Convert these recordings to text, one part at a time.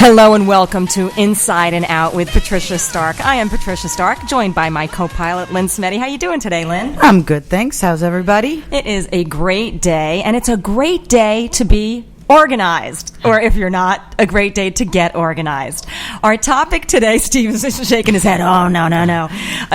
Hello and welcome to Inside and Out with Patricia Stark. I am Patricia Stark, joined by my co-pilot, Lynn Smetty. How you doing today, Lynn? I'm good, thanks. How's everybody? It is a great day, and it's a great day to be organized, or if you're not, a great day to get organized. Our topic today, Steve is shaking his head, oh, no.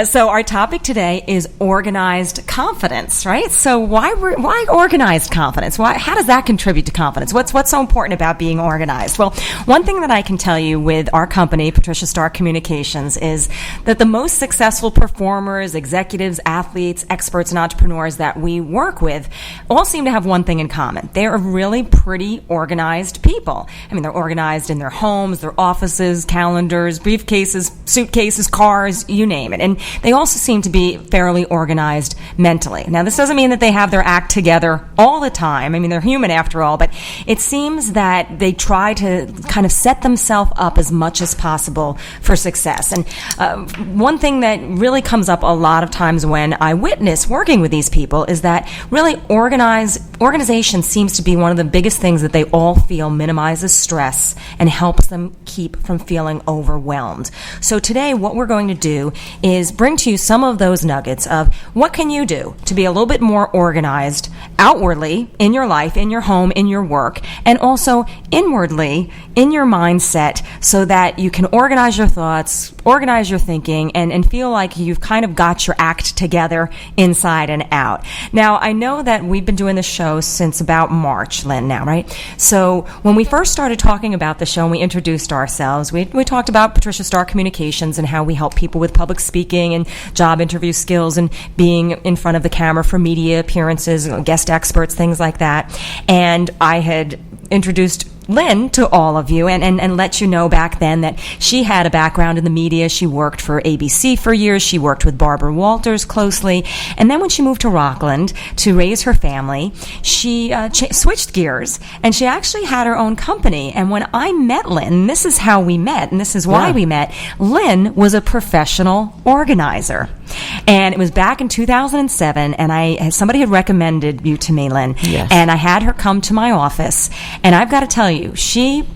So our topic today is organized confidence, right? So why organized confidence? How does that contribute to confidence? What's so important about being organized? Well, one thing that I can tell you with our company, Patricia Stark Communications, is that the most successful performers, executives, athletes, experts, and entrepreneurs that we work with all seem to have one thing in common. They are really pretty organized people. I mean, they're organized in their homes, their offices, calendars, briefcases, suitcases, cars, you name it. And they also seem to be fairly organized mentally. Now, this doesn't mean that they have their act together all the time. I mean, they're human after all, but it seems that they try to kind of set themselves up as much as possible for success. And one thing that really comes up a lot of times when I witness working with these people is that really organization seems to be one of the biggest things that they all feel minimizes stress and helps them keep from feeling overwhelmed. So today what we're going to do is bring to you some of those nuggets of what can you do to be a little bit more organized outwardly in your life, in your home, in your work, and also inwardly in your mindset so that you can organize your thoughts, organize your thinking, and feel like you've kind of got your act together inside and out. Now, I know that we've been doing this show since about March, Lynn, now, right? So when we first started talking about the show and we introduced ourselves, we talked about Patricia Stark Communications and how we help people with public speaking and job interview skills and being in front of the camera for media appearances, guest experts, things like that. And I had introduced Lynn to all of you and let you know back then that she had a background in the media. She worked for ABC for years. She worked with Barbara Walters closely. And then when she moved to Rockland to raise her family, she switched gears and she actually had her own company. And when I met Lynn, this is how we met and this is why we met, Lynn was a professional organizer. And it was back in 2007, and somebody had recommended you to me, Lynn. Yes. And I had her come to my office, and I've got to tell you, she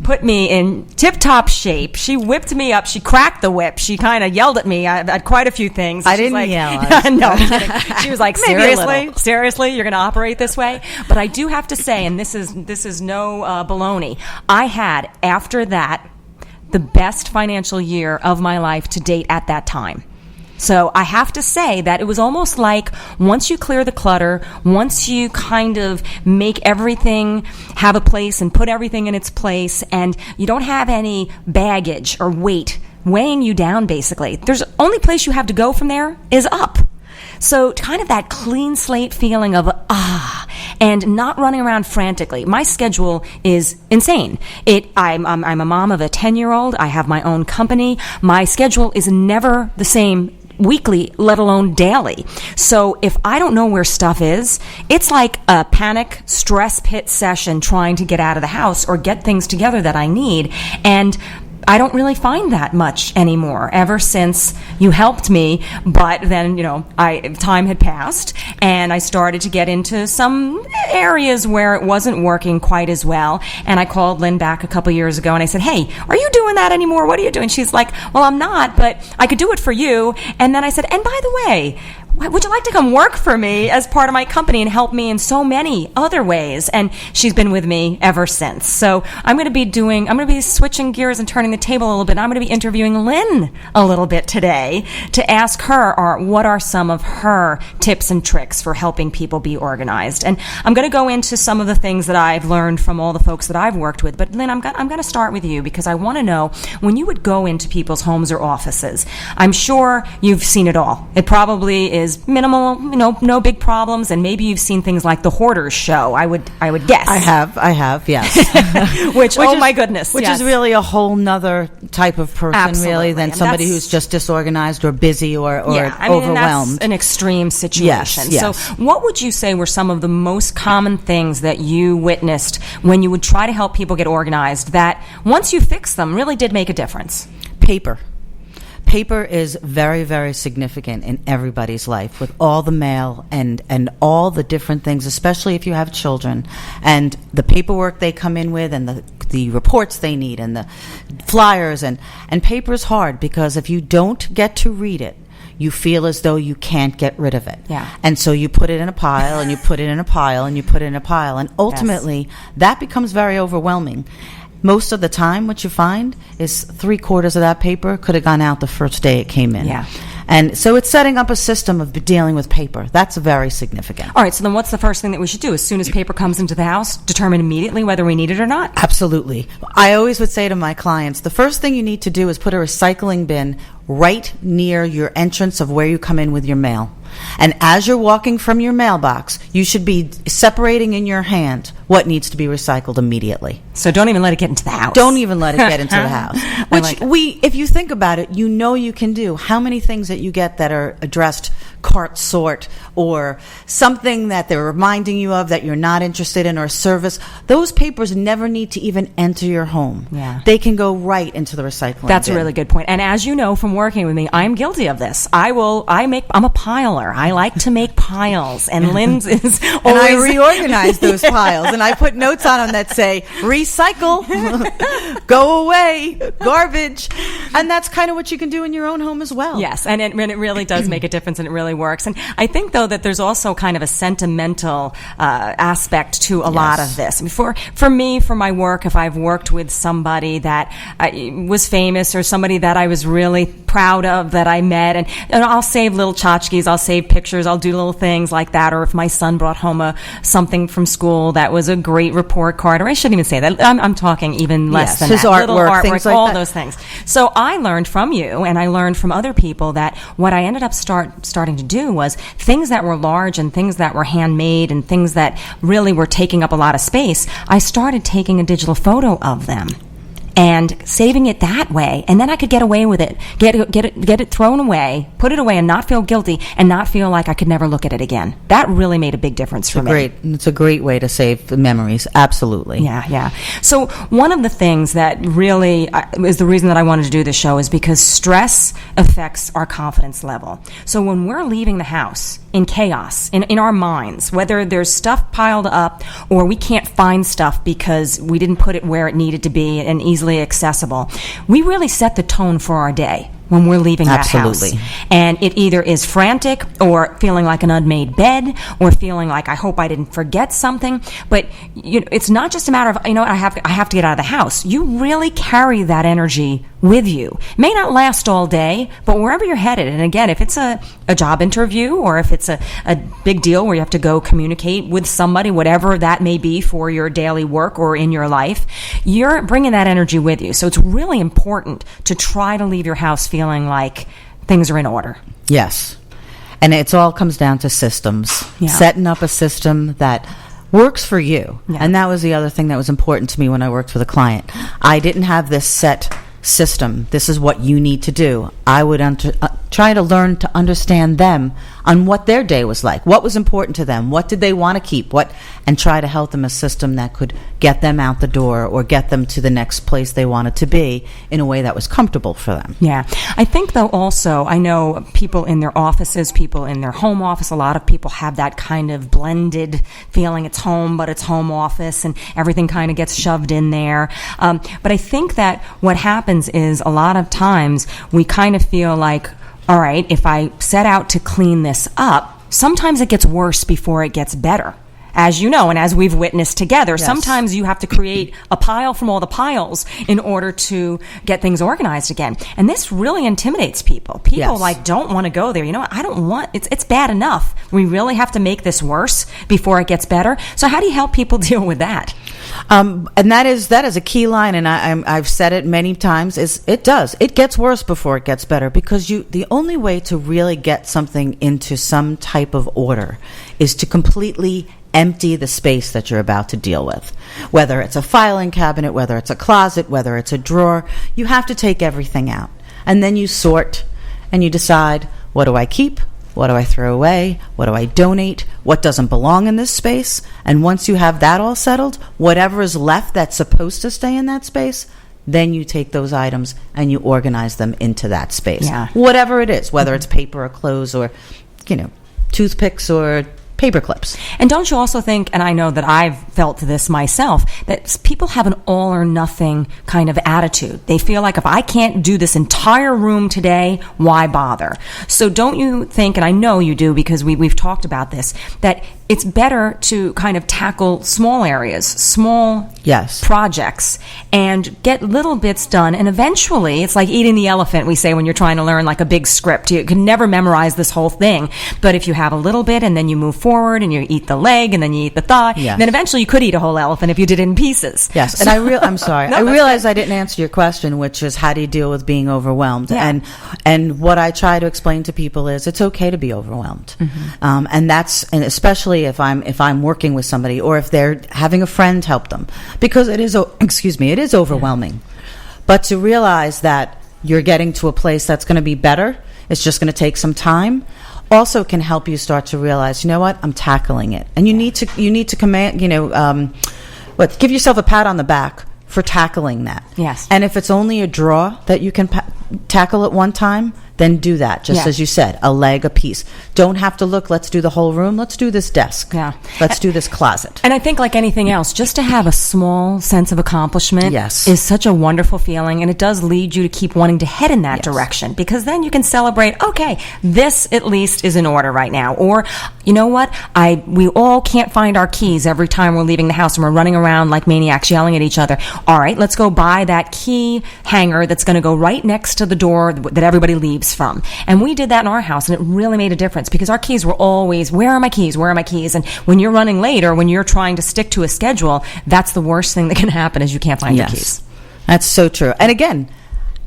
put me in tip-top shape. She whipped me up. She cracked the whip. She kind of yelled at me at quite a few things. I didn't yell. No. She was like, seriously, you're going to operate this way? But I do have to say, and this is no baloney, I had, after that, the best financial year of my life to date at that time. So I have to say that it was almost like once you clear the clutter, once you kind of make everything have a place and put everything in its place, and you don't have any baggage or weight weighing you down, basically, there's only place you have to go from there is up. So kind of that clean slate feeling of and not running around frantically. My schedule is insane. I'm a mom of a 10-year-old. I have my own company. My schedule is never the same weekly, let alone daily. So if I don't know where stuff is, it's like a panic stress pit session trying to get out of the house or get things together that I need. And I don't really find that much anymore ever since you helped me. But then, time had passed and I started to get into some areas where it wasn't working quite as well. And I called Lynn back a couple years ago and I said, hey, are you doing that anymore? What are you doing? She's like, well, I'm not, but I could do it for you. And then I said, and by the way, would you like to come work for me as part of my company and help me in so many other ways? And she's been with me ever since. So I'm going to be switching gears and turning the table a little bit. I'm going to be interviewing Lynn a little bit today to ask her what are some of her tips and tricks for helping people be organized. And I'm going to go into some of the things that I've learned from all the folks that I've worked with. But Lynn, I'm going to start with you because I want to know, when you would go into people's homes or offices, I'm sure you've seen it all. It probably is minimal, no big problems, and maybe you've seen things like The Hoarders Show. I would guess. I have, yes. which oh my goodness, which is really a whole nother type of person, Absolutely. Really, than and somebody who's just disorganized or busy or overwhelmed. That's an extreme situation. Yes. So, what would you say were some of the most common things that you witnessed when you would try to help people get organized that once you fix them really did make a difference? Paper. Paper is very, very significant in everybody's life, with all the mail and all the different things, especially if you have children, and the paperwork they come in with, and the reports they need, and the flyers, and paper's hard, because if you don't get to read it, you feel as though you can't get rid of it. Yeah. And so you put it in a pile, and you put it in a pile, and you put it in a pile, and ultimately that becomes very overwhelming. Most of the time, what you find is 3/4 of that paper could have gone out the first day it came in. Yeah. And so it's setting up a system of dealing with paper. That's very significant. All right, so then what's the first thing that we should do? As soon as paper comes into the house, determine immediately whether we need it or not? Absolutely. I always would say to my clients, the first thing you need to do is put a recycling bin right near your entrance of where you come in with your mail. And as you're walking from your mailbox, you should be separating in your hand what needs to be recycled immediately. So don't even let it get into the house. Don't even let it get into the house. Which if you think about it, you know you can do. How many things that you get that are addressed cart sort, or something that they're reminding you of that you're not interested in, or a service, those papers never need to even enter your home. Yeah. They can go right into the recycling That's bin. a really good point. And as you know from working with me, I'm guilty of this. I'm a piler. I like to make piles, and Lynn's is always... And I reorganize those piles, and I put notes on them that say, recycle, go away, garbage. And that's kind of what you can do in your own home as well. Yes, and it really does make a difference, and it really works. And I think, though, that there's also kind of a sentimental aspect to a lot of this. I mean, for me, for my work, if I've worked with somebody that was famous, or somebody that I was really proud of that I met, and I'll save little tchotchkes, I'll save pictures, I'll do little things like that. Or if my son brought home something from school that was a great report card, or I shouldn't even say that. I'm talking even less than his that. artwork, Little artwork, things like all that. those things. So I learned from you, and I learned from other people, that what I ended up starting to do was things that were large and things that were handmade and things that really were taking up a lot of space, I started taking a digital photo of them and saving it that way, and then I could get away with it, get it thrown away, put it away, and not feel guilty, and not feel like I could never look at it again. That really made a big difference for me. It's a great way to save the memories. Absolutely. Yeah. So one of the things that really is the reason that I wanted to do this show is because stress affects our confidence level. So when we're leaving the house in chaos, in our minds, whether there's stuff piled up or we can't find stuff because we didn't put it where it needed to be and easily accessible, we really set the tone for our day when we're leaving that house. And it either is frantic, or feeling like an unmade bed, or feeling like I hope I didn't forget something. But it's not just a matter of, I have to get out of the house. You really carry that energy with you. It may not last all day, but wherever you're headed, and again, if it's a job interview, or if it's a big deal where you have to go communicate with somebody, whatever that may be for your daily work or in your life, you're bringing that energy with you. So it's really important to try to leave your house feeling like things are in order. Yes. And it all comes down to systems. Yeah. Setting up a system that works for you. Yeah. And that was the other thing that was important to me when I worked with a client. I didn't have this set system. This is what you need to do. I would try to learn to understand them on what their day was like, what was important to them, what did they want to keep, and try to help them a system that could get them out the door or get them to the next place they wanted to be in a way that was comfortable for them. Yeah. I think, though, also, I know people in their offices, people in their home office, a lot of people have that kind of blended feeling. It's home, but it's home office, and everything kind of gets shoved in there. But I think that what happens is a lot of times we kind of feel like, all right, if I set out to clean this up, sometimes it gets worse before it gets better. As you know, and as we've witnessed together, yes. Sometimes you have to create a pile from all the piles in order to get things organized again. And this really intimidates people. People yes. don't want to go there. I don't want, it's bad enough. We really have to make this worse before it gets better. So how do you help people deal with that? And that is a key line, and I've said it many times, is it gets worse before it gets better, because the only way to really get something into some type of order is to completely empty the space that you're about to deal with. Whether it's a filing cabinet, whether it's a closet, whether it's a drawer, you have to take everything out. And then you sort and you decide, what do I keep? What do I throw away? What do I donate? What doesn't belong in this space? And once you have that all settled, whatever is left that's supposed to stay in that space, then you take those items and you organize them into that space. Yeah. Whatever it is, whether it's paper or clothes or, toothpicks or paper clips. And don't you also think, and I know that I've felt this myself, that people have an all or nothing kind of attitude. They feel like if I can't do this entire room today, why bother? So don't you think, and I know you do because we've talked about this, that it's better to kind of tackle small areas, small projects, and get little bits done. And eventually, it's like eating the elephant, we say, when you're trying to learn like a big script. You can never memorize this whole thing. But if you have a little bit and then you move forward and you eat the leg and then you eat the thigh, then eventually you could eat a whole elephant if you did it in pieces. Yes. And I'm sorry. I realized I didn't answer your question, which is how do you deal with being overwhelmed? Yeah. And what I try to explain to people is it's okay to be overwhelmed. Mm-hmm. And especially if I'm working with somebody or if they're having a friend help them, because it is overwhelming. But to realize that you're getting to a place that's going to be better, it's just going to take some time, also can help you start to realize, you know what, I'm tackling it. And you need to command, give yourself a pat on the back for tackling that. Yes. And if it's only a drawer that you can tackle at one time, then do that. Just as you said, a leg, a piece. Don't have to look, let's do the whole room. Let's do this desk. Yeah. Let's do this closet. And I think like anything else, just to have a small sense of accomplishment is such a wonderful feeling. And it does lead you to keep wanting to head in that direction, because then you can celebrate, okay, this at least is in order right now. Or, you know what? We all can't find our keys every time we're leaving the house and we're running around like maniacs yelling at each other. All right, let's go buy that key hanger that's going to go right next to the door that everybody leaves from. And we did that in our house, and it really made a difference, because our keys were always, where are my keys? Where are my keys? And when you're running late or when you're trying to stick to a schedule, that's the worst thing that can happen, is you can't find your keys. That's so true. And again,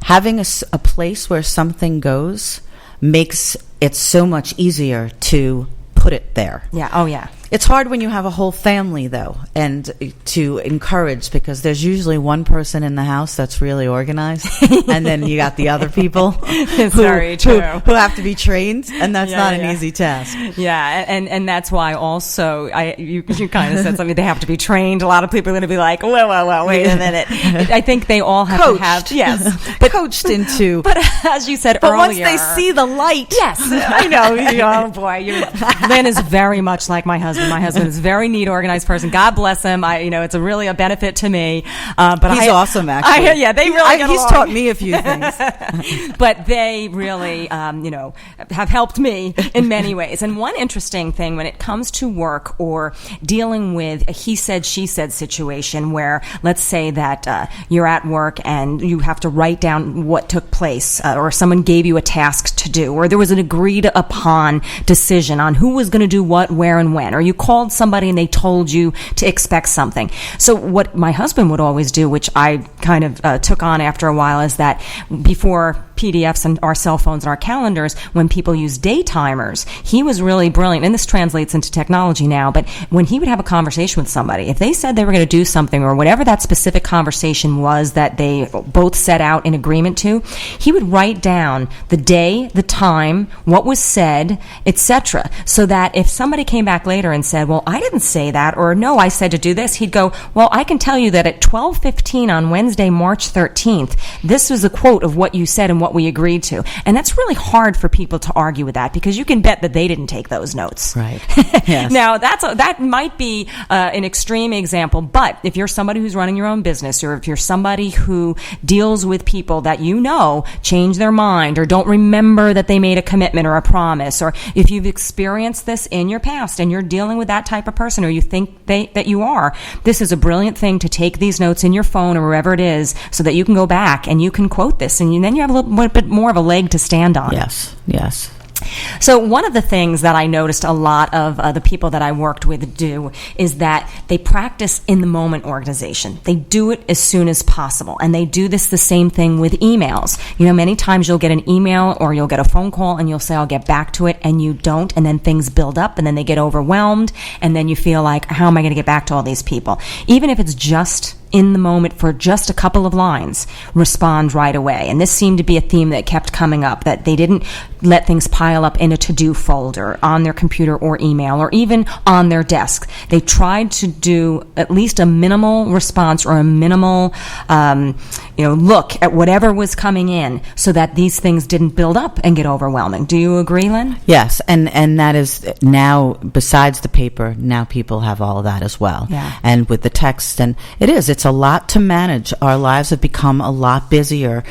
having a place where something goes makes it so much easier to put it there. Yeah. Oh, yeah. It's hard when you have a whole family, though, and to encourage, because there's usually one person in the house that's really organized, and then you got the other people who have to be trained, and that's not an easy task. Yeah, and that's why also you kind of said something. They have to be trained. A lot of people are going to be like, whoa, wait a minute. I think they all have to have but coached into. But as you said but earlier, once they see the light, yes, I know. Oh boy, Lynn is very much like my husband. My husband is a very neat, organized person. God bless him. It's really a benefit to me. But he's awesome, actually. They really he's taught me a few things. But they really, have helped me in many ways. And one interesting thing when it comes to work or dealing with a he said, she said situation where, let's say that you're at work and you have to write down what took place, or someone gave you a task to do, or there was an agreed upon decision on who was going to do what, where, and when, or you called somebody and they told you to expect something. So what my husband would always do, which I kind of took on after a while, is that before PDFs and our cell phones and our calendars, when people use day timers, he was really brilliant. And this translates into technology now, but when he would have a conversation with somebody, if they said they were going to do something, or whatever that specific conversation was that they both set out in agreement to, he would write down the day, the time, what was said, etc., so that if somebody came back later and said, well, I didn't say that, or no, I said to do this, he'd go, well, I can tell you that at 12:15 on Wednesday, March 13th, this was a quote of what you said and what we agreed to. And that's really hard for people to argue with that, because you can bet that they didn't take those notes. Right. Yes. Now, that might be an extreme example, but if you're somebody who's running your own business, or if you're somebody who deals with people that change their mind or don't remember that they made a commitment or a promise, or if you've experienced this in your past and you're dealing with that type of person, or you think that you are, this is a brilliant thing to take these notes in your phone or wherever it is, so that you can go back and you can quote this, and then you have a little bit more of a leg to stand on. Yes. So one of the things that I noticed a lot of the people that I worked with do is that they practice in the moment organization. They do it as soon as possible. And they do the same thing with emails. Many times you'll get an email or you'll get a phone call and you'll say, I'll get back to it, and you don't. And then things build up and then they get overwhelmed. And then you feel like, how am I going to get back to all these people? Even if it's just in the moment for just a couple of lines, respond right away. And this seemed to be a theme that kept coming up, that they didn't let things pile up in a to-do folder on their computer or email or even on their desk. They tried to do at least a minimal response or a minimal look at whatever was coming in so that these things didn't build up and get overwhelming. Do you agree, Lynn? Yes, and that is now, besides the paper, now people have all of that as well. Yeah. And with the text, and it's a lot to manage. Our lives have become a lot busier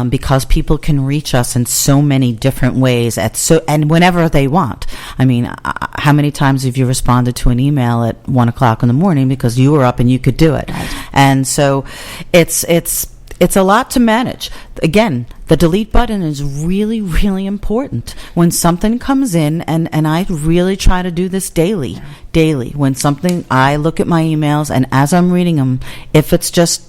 because people can reach us in so many different ways and whenever they want. I mean, how many times have you responded to an email at 1:00 in the morning because you were up and you could do it? Right. And so it's a lot to manage. Again, the delete button is really, really important. When something comes in, and I really try to do this daily, when I look at my emails, and as I'm reading them, if it's just,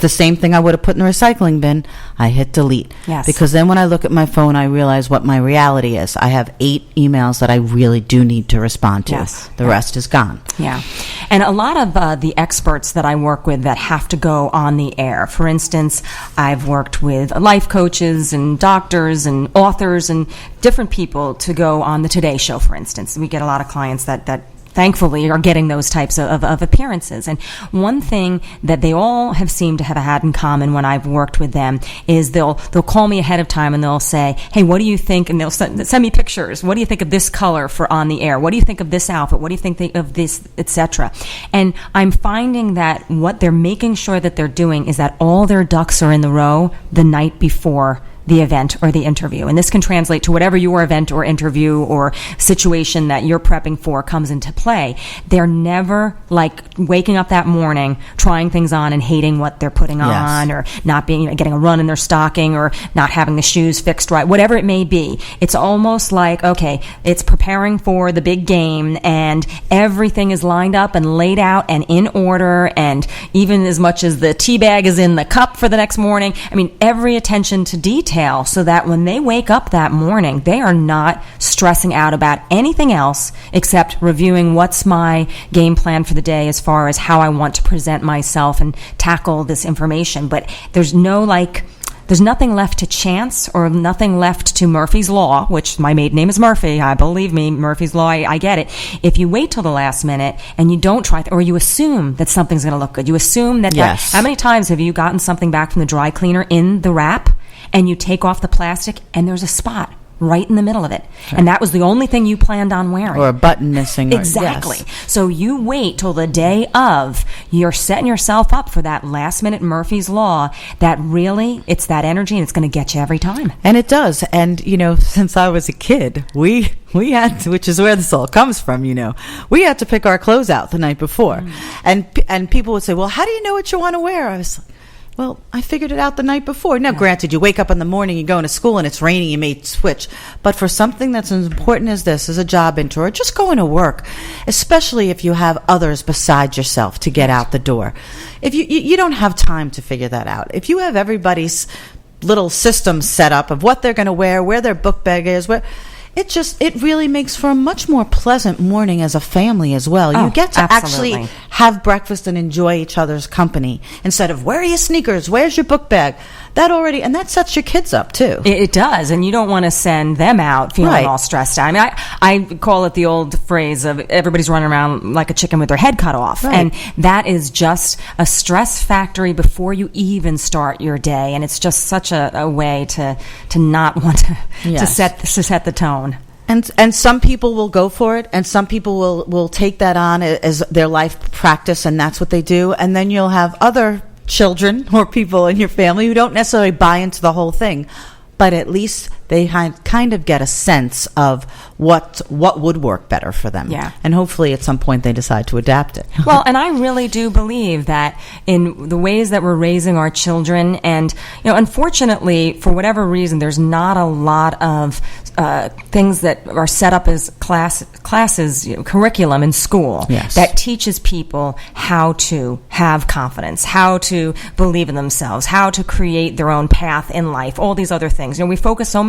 the same thing I would have put in the recycling bin, I hit delete. Yes. Because then when I look at my phone, I realize what my reality is. I have 8 emails that I really do need to respond to. Yes. The rest is gone. Yeah. And a lot of the experts that I work with that have to go on the air, for instance, I've worked with life coaches and doctors and authors and different people to go on the Today Show, for instance. We get a lot of clients that thankfully are getting those types of appearances. And one thing that they all have seemed to have had in common when I've worked with them is they'll call me ahead of time and they'll say, hey, what do you think? And they'll send me pictures. What do you think of this color for on the air? What do you think of this outfit? What do you think of this, etc.? And I'm finding that what they're making sure that they're doing is that all their ducks are in the row the night before the event or the interview. And this can translate to whatever your event or interview or situation that you're prepping for comes into play. They're never like waking up that morning, trying things on and hating what they're putting on, or not being, getting a run in their stocking, or not having the shoes fixed right, whatever it may be. It's almost like, okay, it's preparing for the big game and everything is lined up and laid out and in order, and even as much as the tea bag is in the cup for the next morning. I mean, every attention to detail, so that when they wake up that morning, they are not stressing out about anything else except reviewing what's my game plan for the day as far as how I want to present myself and tackle this information. But there's nothing left to chance or nothing left to Murphy's Law, which my maiden name is Murphy. Believe me, Murphy's Law, I get it. If you wait till the last minute and you don't try, or you assume that something's going to look good, you assume that, Yes. How many times have you gotten something back from the dry cleaner in the wrap and you take off the plastic and there's a spot right in the middle of it, and that was the only thing you planned on wearing, or a button missing. Exactly. Yes. So you wait till the day of, you're setting yourself up for that last minute Murphy's Law, that really, it's that energy and it's going to get you every time. And it does. And, since I was a kid, we had to, which is where this all comes from, we had to pick our clothes out the night before. And people would say, well, how do you know what you want to wear? I was like, well, I figured it out the night before. Now, granted, you wake up in the morning, you're going to school, and it's raining, you may switch. But for something that's as important as this, as a job interview, or just going to work, especially if you have others besides yourself to get out the door, if you don't have time to figure that out. If you have everybody's little system set up of what they're going to wear, where their book bag is, it really makes for a much more pleasant morning as a family as well. You get to absolutely. actually have breakfast and enjoy each other's company instead of, where are your sneakers? Where's your book bag? And that sets your kids up too. It does, and you don't want to send them out feeling all stressed out. I mean, I call it the old phrase of everybody's running around like a chicken with their head cut off, and that is just a stress factory before you even start your day, and it's just such a way to not want to set the tone. And some people will go for it, and some people will take that on as their life practice, and that's what they do. And then you'll have other children or people in your family who don't necessarily buy into the whole thing, but at least they kind of get a sense of what would work better for them. Yeah. And hopefully at some point they decide to adapt it. Well, and I really do believe that in the ways that we're raising our children, and, unfortunately, for whatever reason, there's not a lot of things that are set up as classes, curriculum in school that teaches people how to have confidence, how to believe in themselves, how to create their own path in life, all these other things. We focus so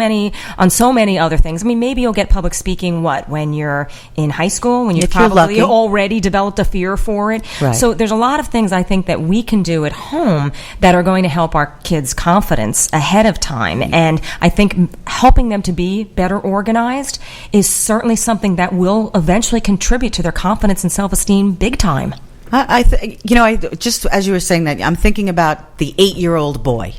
so many other things. I mean, maybe you'll get public speaking when you're in high school, when you've If you're probably lucky. already developed a fear for it. Right. So there's a lot of things I think that we can do at home that are going to help our kids' confidence ahead of time. And I think helping them to be better organized is certainly something that will eventually contribute to their confidence and self-esteem big time. I just as you were saying that, I'm thinking about the 8-year-old boy,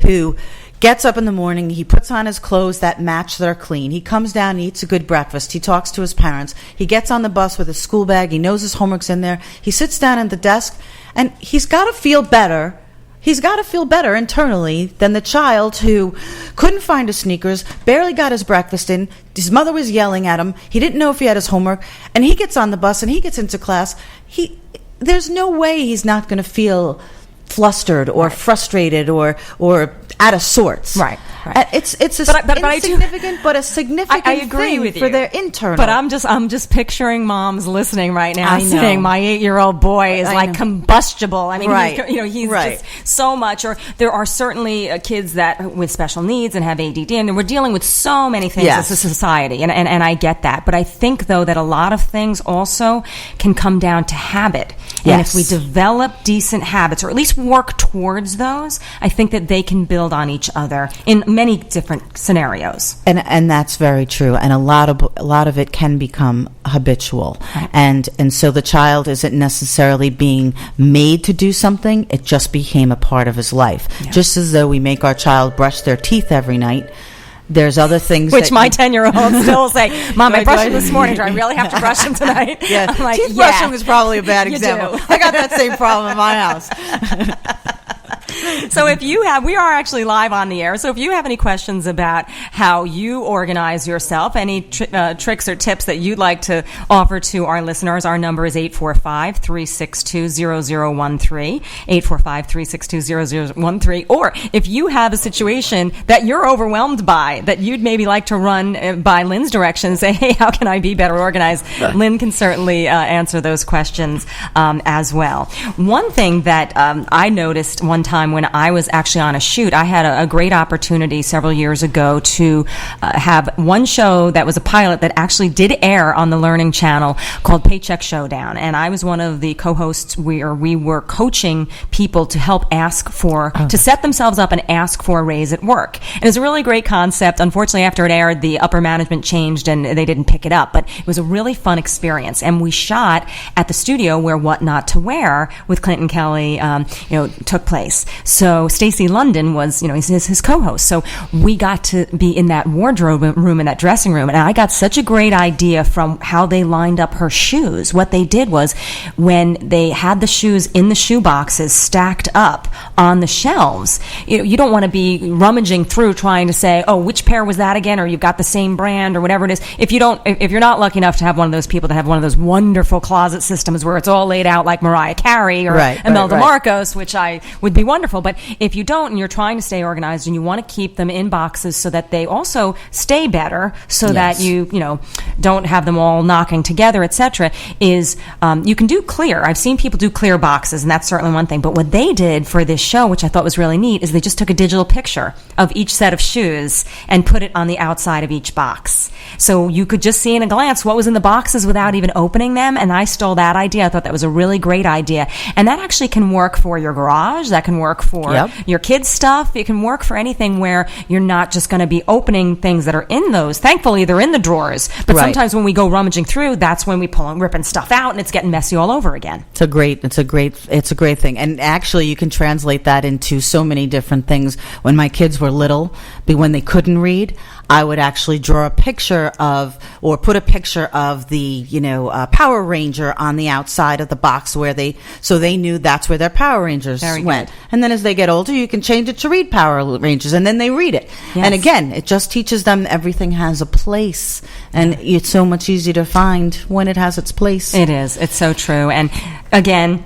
who gets up in the morning, he puts on his clothes that match, that are clean. He comes down, he eats a good breakfast, he talks to his parents, he gets on the bus with his school bag, he knows his homework's in there, he sits down at the desk, and he's got to feel better. He's got to feel better internally than the child who couldn't find his sneakers, barely got his breakfast in, his mother was yelling at him, he didn't know if he had his homework, and he gets on the bus and he gets into class. There's no way he's not going to feel flustered or frustrated or out of sorts. Right. It's a significant I agree thing with for you. their internal. But I'm just picturing moms listening right now I know. saying my 8-year-old boy is I like know. combustible. I mean, Right. he's Right. just so much. Or there are certainly kids that with special needs and have ADD, and we're dealing with so many things Yes. as a society, and I get that. But I think though that a lot of things also can come down to habit. And Yes. if we develop decent habits, or at least work towards those, I think that they can build on each other in many different scenarios. And that's very true. And a lot of it can become habitual. Right. And so the child isn't necessarily being made to do something. It just became a part of his life. Yeah. Just as though we make our child brush their teeth every night. There's other things Which that my 10-year-old still say, Mom, I Do brushed I- him this morning. Do I really have to brush him tonight? Yeah, I'm like, teeth yeah. brushing is probably a bad You example. do. I got that same problem in my house. So we are actually live on the air. So if you have any questions about how you organize yourself, any tricks or tips that you'd like to offer to our listeners, our number is 845-362-0013, 845-362-0013. Or if you have a situation that you're overwhelmed by, that you'd maybe like to run by Lynn's direction, say, hey, how can I be better organized? Lynn can certainly answer those questions as well. One thing that I noticed one time when I was actually on a shoot, I had a great opportunity several years ago to have one show that was a pilot that actually did air on the Learning Channel called Paycheck Showdown. And I was one of the co-hosts where we were coaching people to help to set themselves up and ask for a raise at work. And it was a really great concept. Unfortunately, after it aired, the upper management changed and they didn't pick it up. But it was a really fun experience. And we shot at the studio where What Not to Wear with Clinton Kelly, took place. So Stacey London was, his co-host. So we got to be in that wardrobe room, in that dressing room, and I got such a great idea from how they lined up her shoes. What they did was, when they had the shoes in the shoe boxes stacked up on the shelves, you don't want to be rummaging through trying to say, oh, which pair was that again, or you've got the same brand, or whatever it is. If you're not lucky enough to have one of those people that have one of those wonderful closet systems where it's all laid out like Mariah Carey or Imelda Marcos, which I would be wonderful. But if you don't and you're trying to stay organized and you want to keep them in boxes so that they also stay better, so that you don't have them all knocking together, etc., is you can do clear. I've seen people do clear boxes, and that's certainly one thing. But what they did for this show, which I thought was really neat, is they just took a digital picture of each set of shoes and put it on the outside of each box. So you could just see in a glance what was in the boxes without even opening them. And I stole that idea. I thought that was a really great idea. And that actually can work for your garage. That can work for your kids' stuff. It can work for anything where you're not just going to be opening things that are in those. Thankfully, they're in the drawers. But sometimes when we go rummaging through, that's when we pull and ripping stuff out, and it's getting messy all over again. It's a great thing. And actually, you can translate that into so many different things. When my kids were little, when they couldn't read, I would actually draw a picture of, or put a picture of the, Power Ranger on the outside of the box so they knew that's where their Power Rangers went. And then as they get older, you can change it to read Power Rangers, and then they read it. Yes. And again, it just teaches them everything has a place, and it's so much easier to find when it has its place. It is. It's so true. And again,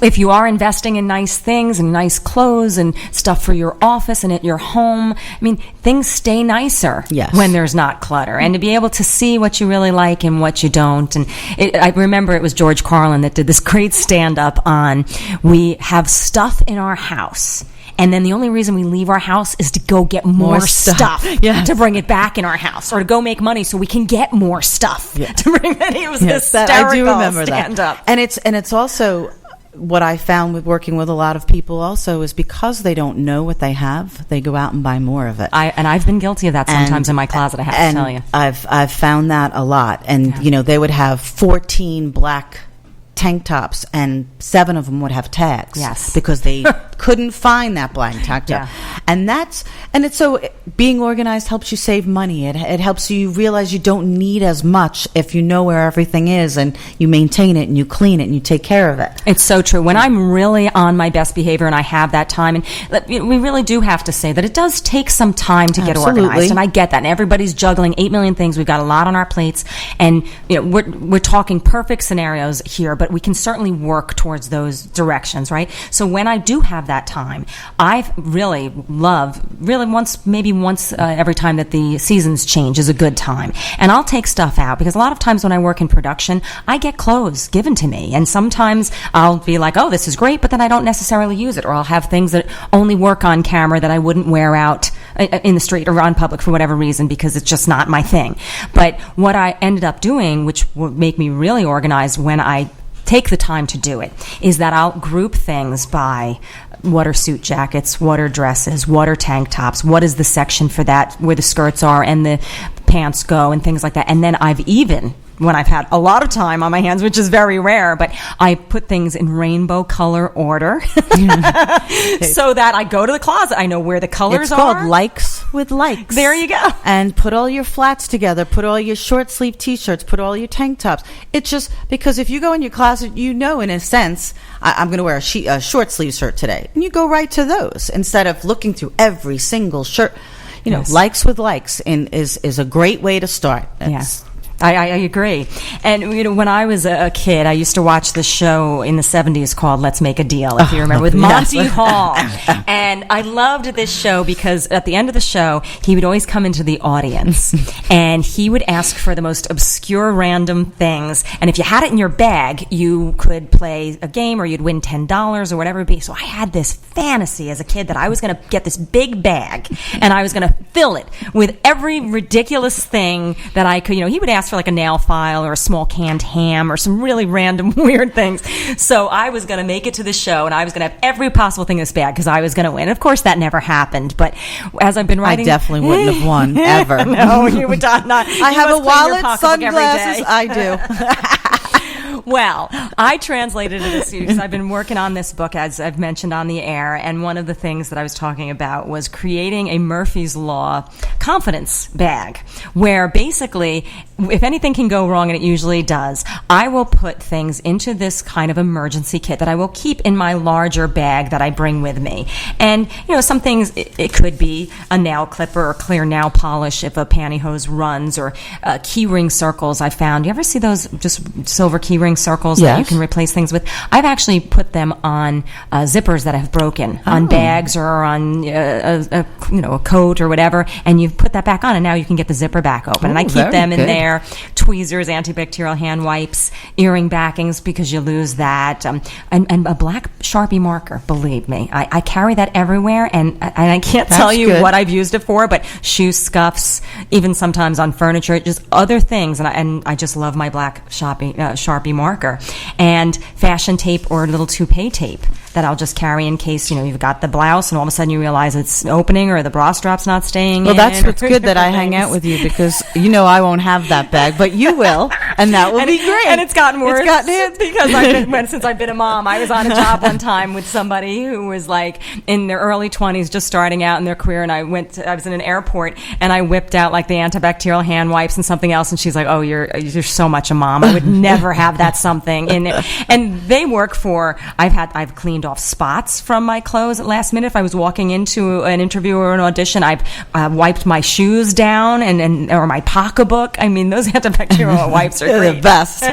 if you are investing in nice things and nice clothes and stuff for your office and at your home, things stay nicer when there's not clutter. And to be able to see what you really like and what you don't. And I remember it was George Carlin that did this great stand-up on, we have stuff in our house And then the only reason we leave our house is to go get more stuff Yes. to bring it back in our house, or to go make money so we can get more stuff to bring it. It was hysterical. I do remember stand that. Up. And it's also what I found with working with a lot of people also is because they don't know what they have, they go out and buy more of it. I've been guilty of that sometimes in my closet, I have to tell you. I've found that a lot. And, they would have 14 black tank tops and 7 of them would have tags. Yes. Because they couldn't find that black tank top. And it's so being organized helps you save money. It helps you realize you don't need as much if you know where everything is and you maintain it and you clean it and you take care of it. It's so true. When I'm really on my best behavior and I have that time, and we really do have to say that it does take some time to get organized, and I get that. And everybody's juggling 8 million things. We've got a lot on our plates, and we're talking perfect scenarios here, but we can certainly work towards those directions, right? So when I do have that time, I really love maybe once every time that the seasons change is a good time, and I'll take stuff out, because a lot of times when I work in production, I get clothes given to me, and sometimes I'll be like, oh, this is great, but then I don't necessarily use it, or I'll have things that only work on camera that I wouldn't wear out in the street or on public for whatever reason, because it's just not my thing. But what I ended up doing, which will make me really organized when I take the time to do it, is that I'll group things by what are suit jackets, what are dresses, what are tank tops, what is the section for that where the skirts are and the pants go, and things like that. And then I've even, when I've had a lot of time on my hands, which is very rare, but I put things in rainbow color order so that I go to the closet, I know where the colors are. It's called likes with likes. There you go. And put all your flats together, put all your short sleeve t-shirts, put all your tank tops. It's just because if you go in your closet, in a sense, I'm going to wear a short sleeve shirt today. And you go right to those instead of looking through every single shirt. Yes. Likes with likes is a great way to start. Yes. I agree. And, when I was a kid, I used to watch this show in the 70s called Let's Make a Deal, if you remember, with Monty Hall. And I loved this show because at the end of the show, he would always come into the audience and he would ask for the most obscure random things. And if you had it in your bag, you could play a game or you'd win $10 or whatever it be. So I had this fantasy as a kid that I was going to get this big bag and I was going to fill it with every ridiculous thing that I could. He would ask for like a nail file or a small canned ham or some really random weird things. So I was going to make it to the show and I was going to have every possible thing in this bag because I was going to win. Of course, that never happened. But as I've been writing, I definitely wouldn't have won ever. No, you would not. I have a wallet, sunglasses. I do. Well, I translated it as because I've been working on this book, as I've mentioned on the air, and one of the things that I was talking about was creating a Murphy's Law confidence bag, where basically, if anything can go wrong, and it usually does, I will put things into this kind of emergency kit that I will keep in my larger bag that I bring with me. And, some things, it could be a nail clipper or clear nail polish if a pantyhose runs, or key ring circles I found. You ever see those just silver key ring circles that you can replace things with? I've actually put them on zippers that have broken, on bags or on a coat or whatever, and you put that back on, and now you can get the zipper back open. And I keep them in there. Tweezers, antibacterial hand wipes, earring backings because you lose that, and a black Sharpie marker. Believe me, I carry that everywhere, and I can't tell you what I've used it for, but shoe scuffs, even sometimes on furniture, just other things, and I just love my black Sharpie marker, and fashion tape or little toupee tape that I'll just carry in case you've got the blouse and all of a sudden you realize it's opening or the bra strap's not staying in. Well, that's what's good that I hang out with you because I won't have that bag, but you will, and that will be great. And it's gotten worse because since I've been a mom. I was on a job one time with somebody who was like in their early 20s, just starting out in their career, and I was in an airport and I whipped out like the antibacterial hand wipes and something else, and she's like, "Oh, you're so much a mom. I would never have that something in it." And they work for. I've cleaned off spots from my clothes at last minute. If I was walking into an interview or an audition, I've wiped my shoes down or my pocketbook. I mean, those antibacterial wipes are They're the great. best.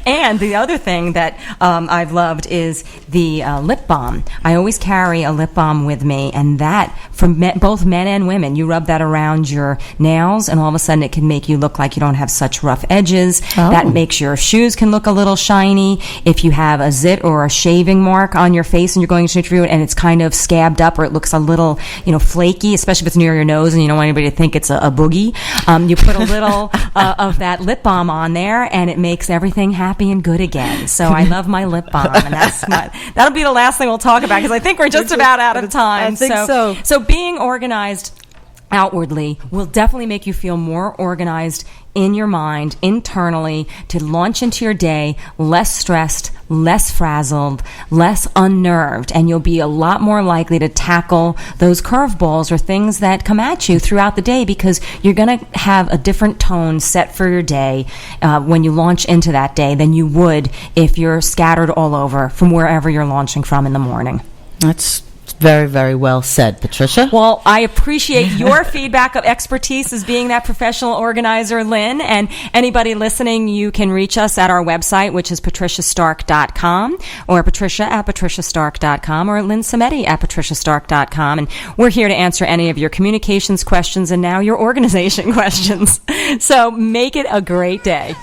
And the other thing that I've loved is the lip balm. I always carry a lip balm with me, and that, for both men and women, you rub that around your nails, and all of a sudden it can make you look like you don't have such rough edges. Oh. That makes your shoes can look a little shiny. If you have a zit or a shaving mark on your face and you're going to interview it, and it's kind of scabbed up, or it looks a little, flaky, especially if it's near your nose and you don't want anybody to think it's a boogie, you put a little of that lip balm on there, and it makes everything happy and good again. So I love my lip balm, and that'll be the last thing we'll talk about, because I think we're just about out of time. I think so. So being organized outwardly will definitely make you feel more organized in your mind, internally, to launch into your day less stressed, less frazzled, less unnerved, and you'll be a lot more likely to tackle those curveballs or things that come at you throughout the day, because you're going to have a different tone set for your day when you launch into that day than you would if you're scattered all over from wherever you're launching from in the morning. That's very, very well said, Patricia. Well, I appreciate your feedback of expertise as being that professional organizer, Lynn. And anybody listening, you can reach us at our website, which is patriciastark.com, or patricia@patriciastark.com, or Lynn Samedi at patriciastark.com. And we're here to answer any of your communications questions and now your organization questions. So make it a great day.